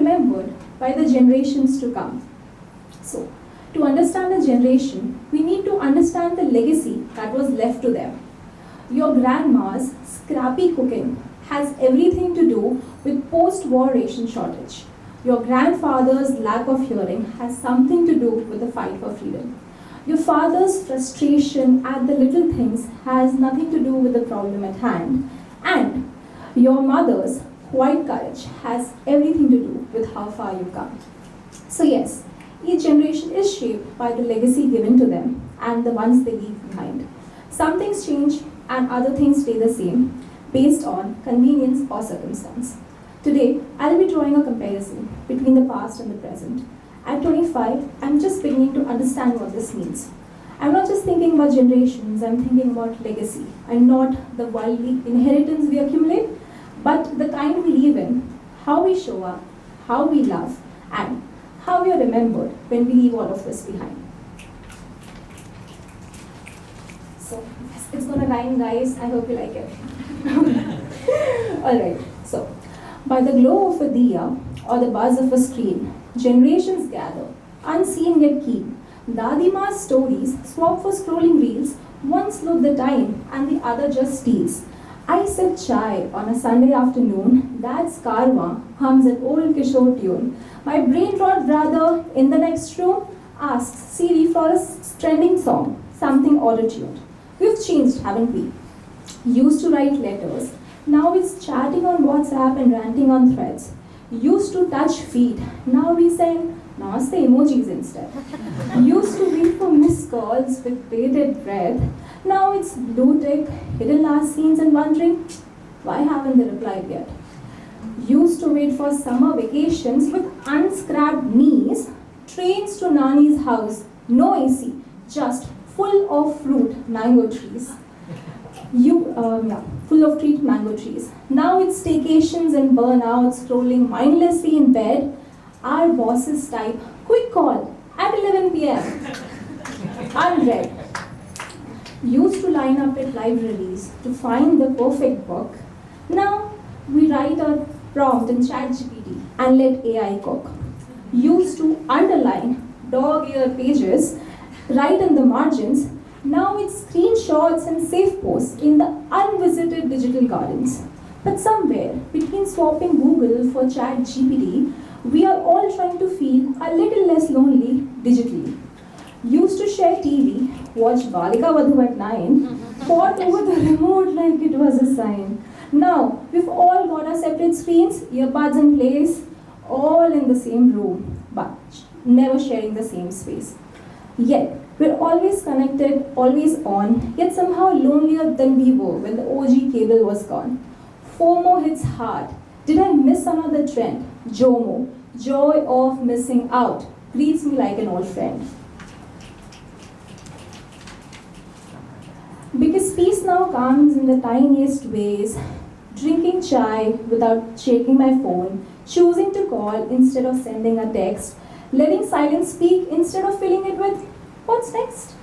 remembered by the generations to come. So, to understand a generation, we need to understand the legacy that was left to them. Your grandma's scrappy cooking has everything to do with post-war ration shortage. Your grandfather's lack of hearing has something to do with the fight for freedom. Your father's frustration at the little things has nothing to do with the problem at hand. And your mother's quiet courage has everything to do with how far you come. So yes, each generation is shaped by the legacy given to them and the ones they leave behind. Some things change and other things stay the same based on convenience or circumstance. Today, I'll be drawing a comparison between the past and the present. At 25, I'm just beginning to understand what this means. I'm not just thinking about generations, I'm thinking about legacy, and not the worldly inheritance we accumulate, but the kind we live in, how we show up, how we love, and how we are remembered when we leave all of this behind. So, it's gonna rhyme, guys. I hope you like it. Alright, so, by the glow of a diya or the buzz of a screen, generations gather, unseen yet keen. Dadima's stories swap for scrolling reels, one slows the time and the other just steals. I sip chai on a Sunday afternoon, Dad's karwa hums an old Kishore tune. My brain rot brother in the next room asks Siri for a trending song, something auto-tuned. We've changed, haven't we? Used to write letters, now it's chatting on WhatsApp and ranting on threads. Used to touch feet, now we send namaste emojis instead. Used to wait for missed calls with bated breath, now it's blue tick, hidden last scenes and wondering, why haven't they replied yet? Used to wait for summer vacations with unscrapped knees, trains to Nani's house, no AC, just full of fruit, mango trees. Full of treat mango trees. Now it's staycations and burnouts, scrolling mindlessly in bed. Our bosses type, quick call at 11 p.m. Unread. Used to line up at libraries to find the perfect book. Now we write a prompt in ChatGPT and let AI cook. Used to underline dog-ear pages, write in the margins. Now it's screenshots and save posts in the unvisited digital gardens. But somewhere between swapping Google for ChatGPT, we are all trying to feel a little less lonely digitally. Used to share TV, watch Balika Vadhu at 9, fought over the remote like it was a sign. Now we've all got our separate screens, earbuds in place, all in the same room, but never sharing the same space. Yet, we're always connected, always on, yet somehow lonelier than we were when the OG cable was gone. FOMO hits hard. Did I miss another trend? JOMO, joy of missing out, greets me like an old friend. Because peace now comes in the tiniest ways, drinking chai without checking my phone, choosing to call instead of sending a text, letting silence speak instead of filling it with, what's next?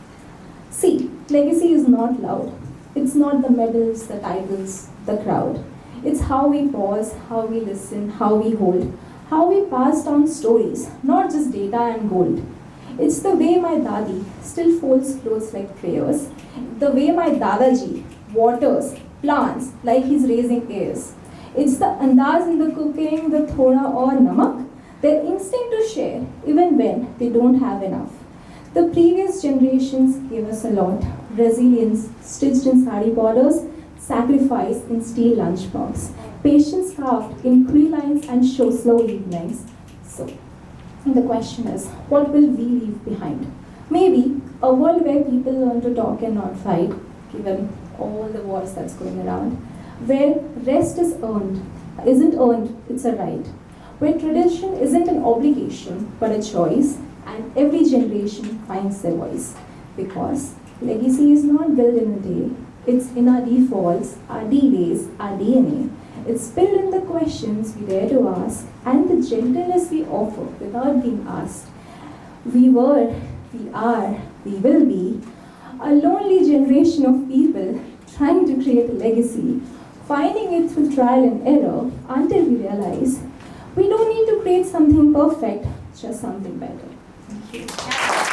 See, legacy is not loud. It's not the medals, the titles, the crowd. It's how we pause, how we listen, how we hold, how we pass down stories, not just data and gold. It's the way my dadi still folds clothes like prayers, the way my dadaji waters plants like he's raising heirs. It's the andaz in the cooking, the thoda or namak, their instinct to share even when they don't have enough. The previous generations gave us a lot. Resilience stitched in sari borders, sacrifice in steel lunchbox, patience carved in quill lines and slow evenings. So, the question is, what will we leave behind? Maybe a world where people learn to talk and not fight, given all the wars that's going around, where rest isn't earned, it's a right, where tradition isn't an obligation but a choice, and every generation finds their voice. Because legacy is not built in a day, it's in our defaults, our D-days, our DNA. It's built in the questions we dare to ask and the gentleness we offer without being asked. We were, we are, we will be a lonely generation of people trying to create a legacy, finding it through trial and error until we realize we don't need to create create something perfect, just something better. Thank you.